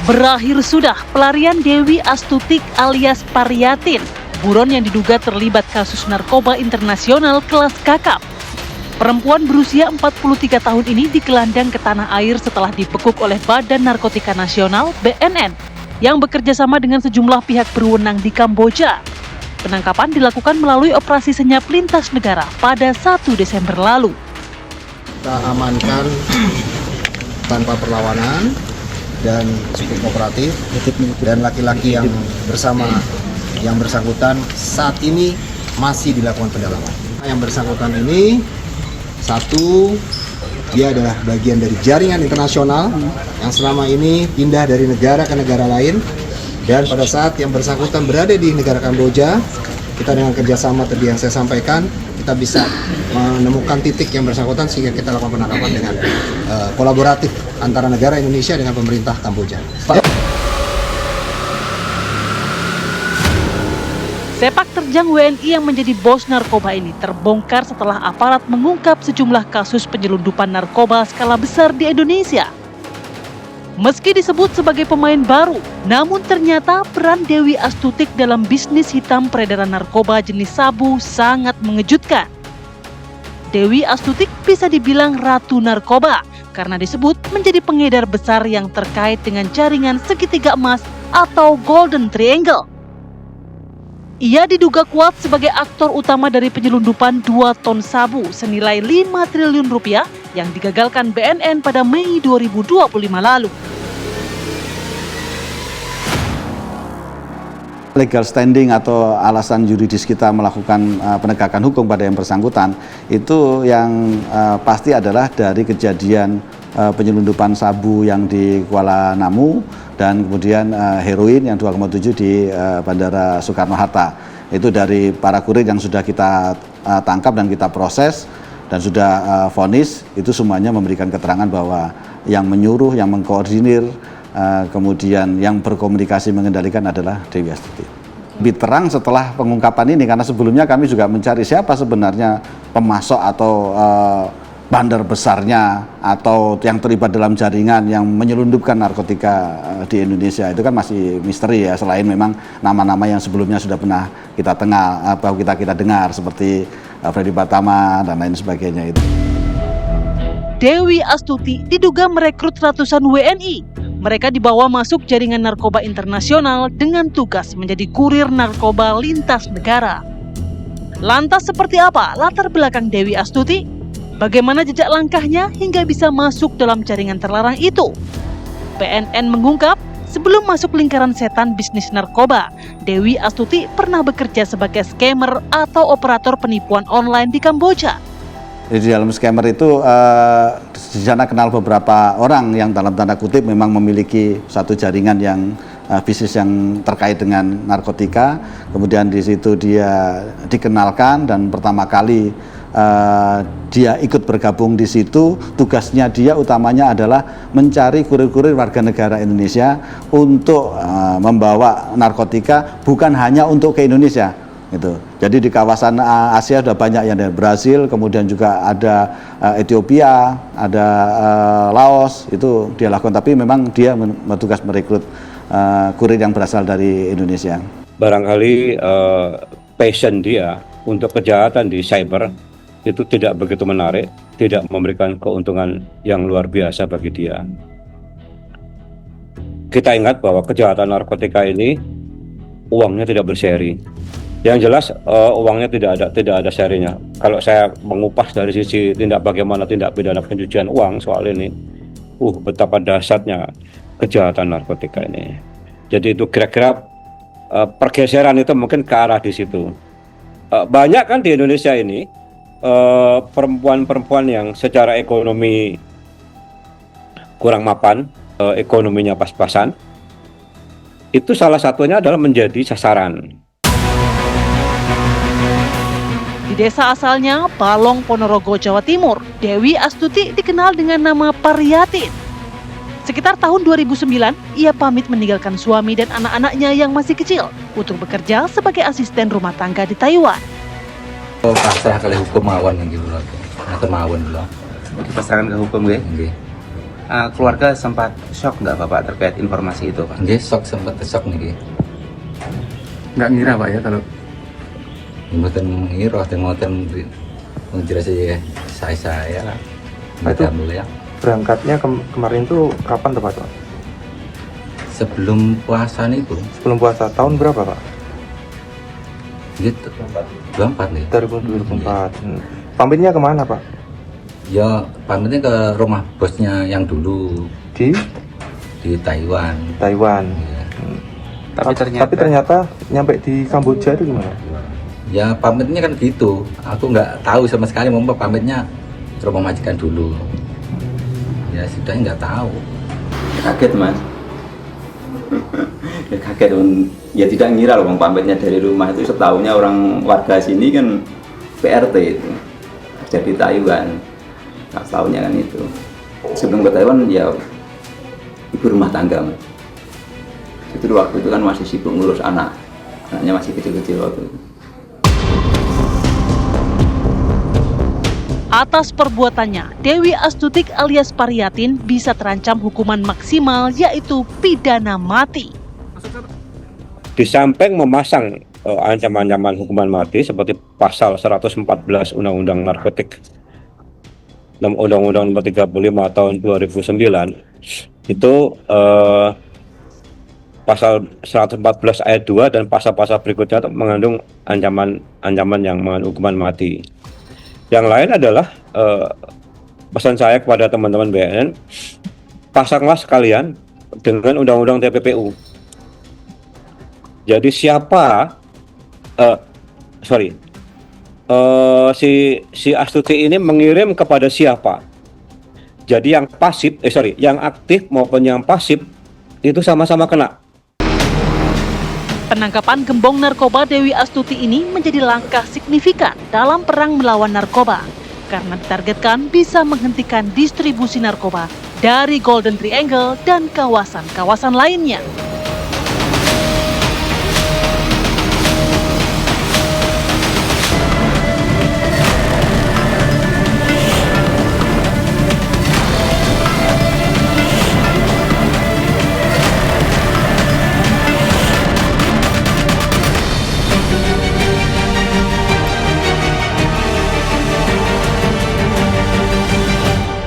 Berakhir sudah pelarian Dewi Astuti alias Paryatin, buron yang diduga terlibat kasus narkoba internasional kelas kakap. Perempuan berusia 43 tahun ini digelandang ke tanah air setelah dibekuk oleh Badan Narkotika Nasional (BNN) yang bekerja sama dengan sejumlah pihak berwenang di Kamboja. Penangkapan dilakukan melalui operasi senyap lintas negara pada 1 Desember lalu. Kita amankan tanpa perlawanan dan cukup kooperatif, dan laki-laki yang bersama yang bersangkutan saat ini masih dilakukan pendalaman. Yang bersangkutan ini, satu, dia adalah bagian dari jaringan internasional yang selama ini pindah dari negara ke negara lain, dan pada saat yang bersangkutan berada di negara Kamboja, kita dengan kerjasama tadi yang saya sampaikan, kita bisa menemukan titik yang bersangkutan sehingga kita lakukan penangkapan dengan kolaboratif antara negara Indonesia dengan pemerintah Kamboja. Sepak terjang WNI yang menjadi bos narkoba ini terbongkar setelah aparat mengungkap sejumlah kasus penyelundupan narkoba skala besar di Indonesia. Meski disebut sebagai pemain baru, namun ternyata peran Dewi Astuti dalam bisnis hitam peredaran narkoba jenis sabu sangat mengejutkan. Dewi Astuti bisa dibilang ratu narkoba karena disebut menjadi pengedar besar yang terkait dengan jaringan segitiga emas atau Golden Triangle. Ia diduga kuat sebagai aktor utama dari penyelundupan 2 ton sabu senilai 5 triliun rupiah yang digagalkan BNN pada Mei 2025 lalu. Legal standing atau alasan yuridis kita melakukan penegakan hukum pada yang bersangkutan itu yang pasti adalah dari kejadian penyelundupan sabu yang di Kuala Namu dan kemudian heroin yang 2,7 di Bandara Soekarno-Hatta. Itu dari para kurir yang sudah kita tangkap dan kita proses dan sudah vonis, itu semuanya memberikan keterangan bahwa yang menyuruh, yang mengkoordinir, kemudian yang berkomunikasi mengendalikan adalah Dewi Astuti. Lebih terang setelah pengungkapan ini, karena sebelumnya kami juga mencari siapa sebenarnya pemasok atau bandar besarnya atau yang terlibat dalam jaringan yang menyelundupkan narkotika di Indonesia. Itu kan masih misteri ya, selain memang nama-nama yang sebelumnya sudah pernah kita dengar seperti Freddy Batama dan lain sebagainya itu. Dewi Astuti diduga merekrut ratusan WNI. Mereka dibawa masuk jaringan narkoba internasional dengan tugas menjadi kurir narkoba lintas negara. Lantas seperti apa latar belakang Dewi Astuti? Bagaimana jejak langkahnya hingga bisa masuk dalam jaringan terlarang itu? BNN mengungkap, sebelum masuk lingkaran setan bisnis narkoba, Dewi Astuti pernah bekerja sebagai scammer atau operator penipuan online di Kamboja. Di dalam scammer itu di sana kenal beberapa orang yang dalam tanda kutip memang memiliki satu jaringan yang bisnis yang terkait dengan narkotika. Kemudian di situ dia dikenalkan dan pertama kali dia ikut bergabung di situ. Tugasnya dia utamanya adalah mencari kurir-kurir warga negara Indonesia untuk membawa narkotika bukan hanya untuk ke Indonesia. Gitu. Jadi di kawasan Asia sudah banyak yang dari Brasil, kemudian juga ada Ethiopia, ada Laos, itu dia lakukan. Tapi memang dia bertugas merekrut kurir yang berasal dari Indonesia. Barangkali passion dia untuk kejahatan di cyber itu tidak begitu menarik, tidak memberikan keuntungan yang luar biasa bagi dia. Kita ingat bahwa kejahatan narkotika ini uangnya tidak berseri. Yang jelas uangnya tidak ada serinya. Kalau saya mengupas dari sisi bagaimana tindak pidana pencucian uang soal ini, betapa dahsyatnya kejahatan narkotika ini. Jadi itu kira-kira pergeseran itu mungkin ke arah di situ. Banyak kan di Indonesia ini perempuan-perempuan yang secara ekonomi kurang mapan, ekonominya pas-pasan. Itu salah satunya adalah menjadi sasaran. Di desa asalnya, Balong, Ponorogo, Jawa Timur, Dewi Astuti dikenal dengan nama Paryatin. Sekitar tahun 2009, ia pamit meninggalkan suami dan anak-anaknya yang masih kecil untuk bekerja sebagai asisten rumah tangga di Taiwan. Pasrah kali hukum mawon gitu loh. Atau mawon loh. Dipasrahkan ke hukum ya? Nggih. keluarga sempat shock nggak Bapak terkait informasi itu Pak? Nggih, sempat shock niki. Nggak ngira Pak ya kalau Mboten ngira ngoten menjelaskan ya saya. Itu Alhamdulillah. berangkatnya kemarin tuh kapan tuh Pak? Sebelum puasa niku. Sebelum puasa tahun berapa Pak? Gitu. 24 nih. 2024. Pamitnya kemana Pak? Ya pamitnya ke rumah bosnya yang dulu Di Taiwan. Taiwan. Ya. Tapi ternyata nyampe di Kamboja itu gimana? Ya pamitnya kan gitu. Aku nggak tahu sama sekali, mau pamitnya ke rumah majikan dulu. Ya sudah nggak tahu. Kaget Mas. Ya kaget, ya tidak ngira loh, pamitnya dari rumah itu. Setahunya orang warga sini kan PRT itu jadi Taiwan. Nah, setahunya kan itu. Sebelum ke Taiwan ya ibu rumah tangga Mas. Itu waktu itu kan masih sibuk ngurus anaknya masih kecil-kecil waktu itu. Atas perbuatannya, Dewi Astutik alias Paryatin bisa terancam hukuman maksimal yaitu pidana mati. Di samping memasang ancaman-ancaman hukuman mati seperti pasal 114 Undang-Undang Narkotik dan Undang-Undang Nomor 35 Tahun 2009 itu pasal 114 ayat 2 dan pasal-pasal berikutnya mengandung ancaman yang mengandung hukuman mati. Yang lain adalah pesan saya kepada teman-teman BNN, pasanglah sekalian dengan Undang-Undang TPPU. Jadi siapa si Astuti ini mengirim kepada siapa? Jadi yang pasif, yang aktif maupun yang pasif itu sama-sama kena. Penangkapan gembong narkoba Dewi Astuti ini menjadi langkah signifikan dalam perang melawan narkoba karena ditargetkan bisa menghentikan distribusi narkoba dari Golden Triangle dan kawasan-kawasan lainnya.